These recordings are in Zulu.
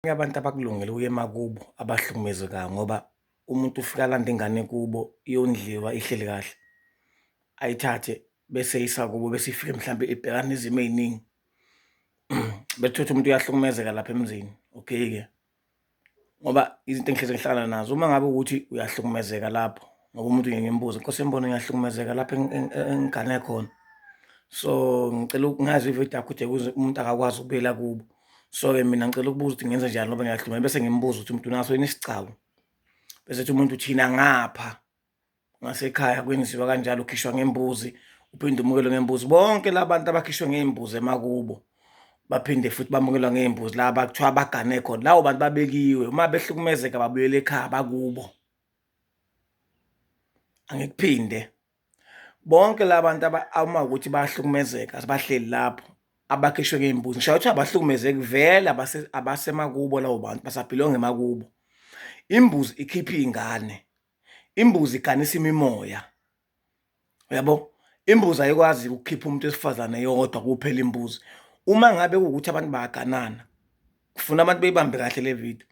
Abantu abakulungele ukuya emakubo abahlukumezekayo ngoba umuntu ufika alande ingane kubo iyondliwa ihleli kahle, ayithathe bese eyisa kubo bese ifike mhlambe ibhekana nezimo ey'ningi. Bese uthole ukuthi umuntu uyahlukumezeka lapha emzini, okay-ke. Ngoba izinto engihlezi ngihlangana nazo, uma ngabe ukuthi uyahlukumezeka lapho ngoba umuntu ngiyimbuza, Nkosi yambona ngiyahlukumezeka lapha engigane khona. So ngicela ngazi ividi yakho ukuthi ukuze umuntu akakwazi ukubuyela kubo. So-ke mina ngicela ukubuza ukuthi ngenze njani ngoba ngiyahlukumeza bese ngimbuza ukuthi umuntu unaso yini isigcawu? Bese ethi umuntu thina ngapha ngasekhaya kwenziwa kanjalo, ukhishwa ngembuzi, uphinde umukelwe ngembuzi. Bonke labantu abakhishwe ngey'mbuzi emakubo baphinde futhi bamukelwa ngey'mbuzi laba kuthiwa bagane khona, labo bantu babekiwe uma behlukumezeka babuyela ekhaya bakubo. Angikuphinde. Bonke labantu uma ukuthi bayahlukumezeka bahleli lapho abakhishwe ngey'mbuzi, ngisho ukuthi abahlukumezeki vele abasemakubo labo bantu basabhilonga emakubo. Imbuzi ikhipha iy'ngane, imbuzi iganisa imimoya, uyabo? Imbuzi ayikwazi ukukhipha umuntu wesifazane yodwa kuphela imbuzi. Uma ngabe kuwukuthi abantu bayaganana, kufuna abantu beyibambe kahle le video,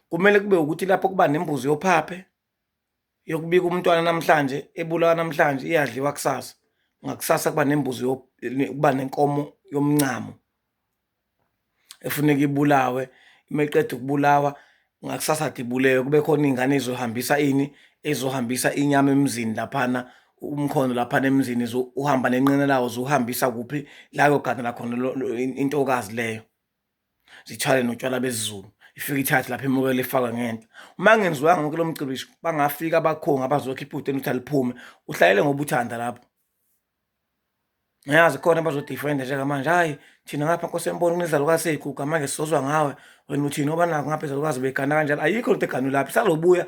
kumele kube ukuthi lapho kuba nembuzi yophaphe, yokubika umntwana namhlanje, ebulawa namhlanje iyadliwa kusasa. Ngakusasa kuba nembuzi kuba nenkomo yomncamo efuneka ibulawe, uma iqeda ukubulawa ngakusasa ibulewe, kube khona iy'ngane ey'zohambisa ini, ey'zohambisa inyama emzini laphana, umkhono laphana emzini uhamba nenqina lawo zuhambisa kuphi la yogadela khona intokazi leyo, zithwale notshwala besiZulu, ifike ithathe lapha emukele ifakwe ngento. Uma kungenziwanga konke lo mcibisho bangafika abakhongi abazokhipha udeni ukuthi aliphume, uhlalele ngoba uthanda lapho. Ngiyazi khona abazodifenda njengamanje, hhayi thina ngapha Nkosi yambona kunezalukazi sey'guga manje sisozwa ngawe, wena uthini ngoba nakho ngapha izalukazi begana kanjalo. Ayikho lento egane lapho, isazobuya.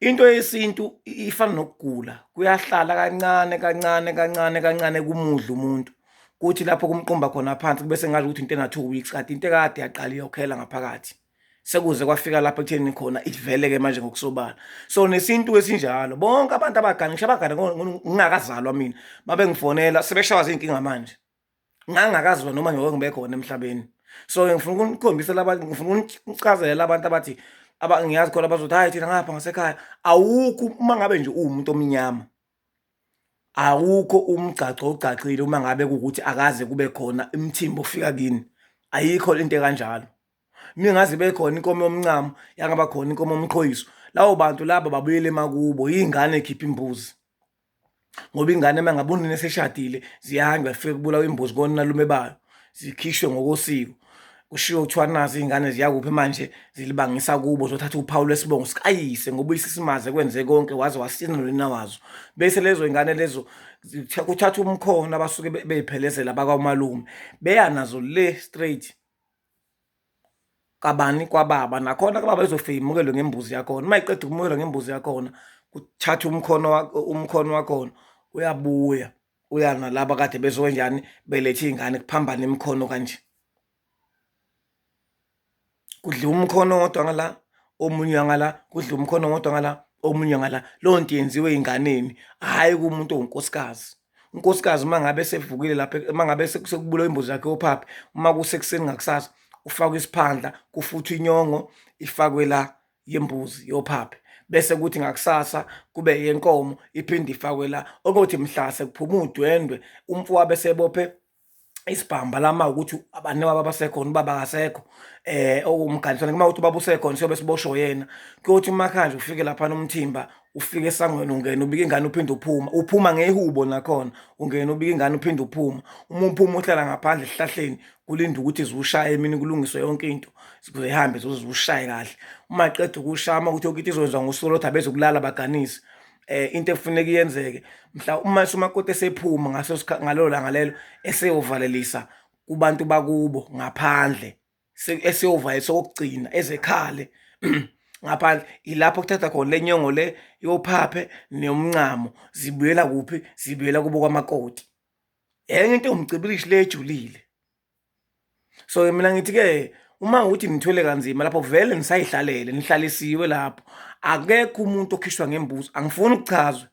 Into yesintu ifana nokugula, kuyahlala kancane kancane kancane kancane kumudla umuntu, kuthi lapho kumqumba khona phansi bese ngazi ukuthi into ena-2 weeks kanti into ekade yaqala iyokhela ngaphakathi. Sekuze kwafika lapho ekutheni khona ivele-ke manje ngokusobala. So nesintu esinjalo, bonke abantu abagana, ngisho abagana ngingakazalwa mina, mabengifonela sebeshawa ziy'nkinga manje. Ngangingakazalwa noma ngibekhona emhlabeni. So ngifuna ukunikhombisa ngifuna ukuchazela abantu abathi ngiyazi khona bazothi hhayi thina ngapha ngasekhaya. Awukho uma ngabe nje uwumuntu omnyama, awukho umgcaco ogcacile uma ngabe kuwukuthi akaze kube khona imithimba ofika kini. Ayikho into ekanjalo. Mina ngaze bekhona inkomo yomncamo, yangaba khona inkomo yomqhoyiso, labo bantu laba babuyele emakubo, iy'ngane ey'khipha imbuzi. Ngoba ingane uma ngabe unina eseshadile ziyahamba zifike kubulawa imbuzi konalume bayo, zikhishwe ngokosiko. Kushiwo kuthiwa nazi iy'ngane ziyakuphi manje, zilibangisa kubo, zothatha uphawu lwesibongo sikayise ngoba uyisisimaze kwenze konke waze wasina nonina wazo. Bese lezo y'ngane lezo kuthathwa umkhono abasuke bey'phelezela bakwamalume, beya nazo le straight kabani kwababa, nakhona kababa izofika imukelwe ngembuzi yakhona. Uma iqeda ukumukelwa ngembuzi yakhona, kuthathwa umkhono wakhona uyabuya, uya nalaba kade bezokwenjani, belethe iy'ngane kuphambane imikhono kanje. Kudliwa umkhono owodwa ngala, omunye ngala, kudliwa umkhono owodwa ngala, omunye ngala. Leyo nto yenziwe ey'nganeni, hhayi kumuntu owunkosikazi. Unkosikazi uma ngabe esevukile lapha, uma ngabe sekubulawa imbuzi yakhe yophaphe, uma kusekuseni ngakusasa ufakwe isiphandla, kufuthwa inyongo ifakwe la yembuzi yophaphe. Bese kuthi ngakusasa kube yenkomo iphinde ifakwe la. Okuthi mhla sekuphuma udwendwe, umfowabo esebophe isibhamba la mawukuthi abanewabo abasekhona, ubaba akasekho, okuwumganiswane uma kuthi ubaba usekhona siyobe siboshwe yena. Kuyothi uMakhanje ufike laphana umthimba, ufike esangweni ungena ubika ingane uphinde uphuma ngehubo nakhona, ungena ubika ingane uphinde uphuma. Uma uphuma uhlala ngaphandle esihlahleni kulinde ukuthi ziwushaye emini kulungiswe yonke into, zihambe ziwushaye kahle. Uma iqeda ukuwushaya uma kuthi yonke into izokwenziwa ngosuku olodwa bezokulala baganise. Into ekufuneka iyenzeke mhla uma umakoti esephuma ngalelo langa lelo eseyovalelisa kubantu bakubo ngaphandle, eseyovalelisa okokugcina ezekhale ngaphandle, ilapho kuthatha khona le nyongo le yophaphe neyomncamo, zibuyela kuphi? Zibuyela kubo kwamakoti. Enye into ewumcibilikishi le ejulile. So mina ngithi-ke uma ukuthi nithwele kanzima lapho vele nisayihlalele, nihlalisiwe lapho, akekho umuntu okhishwa ngembuzi. Angifuni kuchazwe,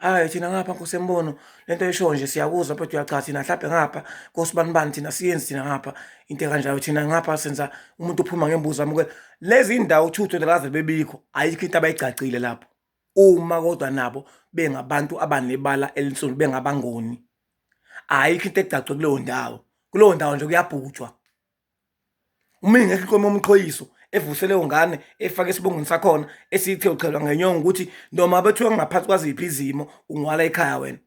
Hhayi thina ngapha Nkosi Yembono lento eshoyo nje siyakuzwa but uyacha thina mhlawumbe ngapha kosibanibani thina siyenzi thina ngapha into ekanjalo thina ngapha senza umuntu uphuma ngembuzi amukela. Lezi indawo uthutho kaze bebikho ayikho into abayigcagcile lapho. Uma kodwa nabo bengabantu abanebala elinsulu bengabangoni. Ayikho into egcagcwe kuleyo ndawo nje kuyabhutshwa. Uma ingekho inkomo yomqhoyiso evuse leyo ngane efake esibongweni sakhona esithe uchelwa ngenyongo ukuthi noma bethiwa ngaphansi kwaziphi izimo ungwala ekhaya wena.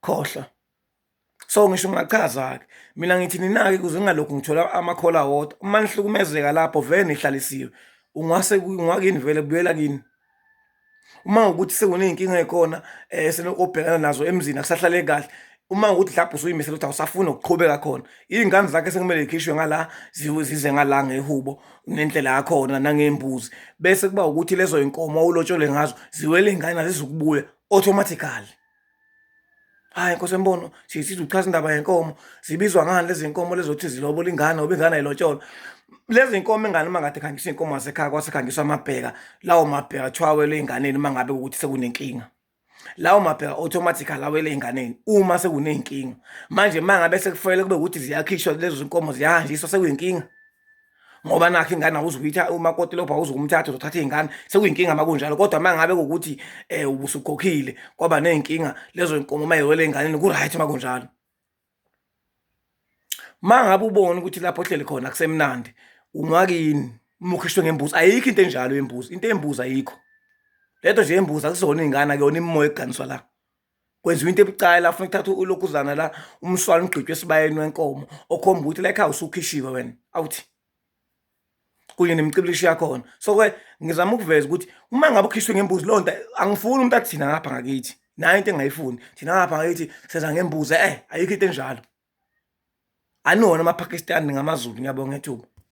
Khohlwa. So ngisho ngingachaza-ke mina ngithi nina-ke ukuze ngingalokhu ngithola amakhola awodwa uma nihlukumezeka lapho vele nihlalisiwe ungakini vele kubuyela kini. Uma ukuthi sekuney'nkinga ey'khona obhekana nazo emzini akusahlale kahle, uma ukuthi mhlawumbe usuyimisele ukuthi awusafuni ukuqhubeka khona, iy'ngane zakhe sekumele y'khishwe ngala zize ngala ngehubo nendlela yakhona nangey'mbuzi, bese kuba ukuthi lezo y'nkomo awulotshole ngazo ziwele iy'ngane azizukubuya automatically. Hhayi Nkosi Yembono sithi uchaza indaba yenkomo zibizwa ngani lezi nkomo lezothi zilobola ingane ngoba ingane ayilotsholwa. Lezi nkomo ingane uma kade khangiswa iy'nkomo zasekhaya kwase khangiswa amabheka, lawo mabheka kuthiwa awele ey'nganeni uma ngabe ukuthi sekunenkinga. Lawo mabheka automatically awele ey'nganeni uma sekuney'nkinga. Manje uma ngabe sekufanele kube ukuthi ziyakhishwa lezo zinkomo ziyahanjiswa sekuyinkinga. Ngoba nakho ingane awuzukuyithatha umakoti lokho awuzukumthatha uzothatha iy'ngane sekuyinkinga uma kunjalo. Kodwa uma ngabe kuwukuthi ubusukhokhile kwaba ney'nkinga lezo y'nkomo uma y'wele ey'nganeni ku-right uma kunjalo. Uma ngabe ubona ukuthi lapho ohleli khona akusemnandi ungakini uma ukhishwe ngembuzi ayikho into enjalo yembuzi, into yembuzi ayikho. Lento nje yembuzi akusona iy'ngane akuyona imimoya eganiswa la. Kwenziwa into ebucayi la ufuna ukuthatha ulokhuzana la umswane ugqitshwe esibayeni wenkomo okhomba ukuthi la ekhaya usukhishiwe wena awuthi kunye nemicibilisho yakhona. So-ke ngizama ukuveza ukuthi uma ngabe ukhishwe ngembuzi leyo nto angifuni umuntu athi thina ngapha ngakithi nayo into engingayifuni thina ngapha ngakithi senza ngembuzi ayikho into enjalo. Aniwona amaPhakistani ngamaZulu ngiyabonga ithuba.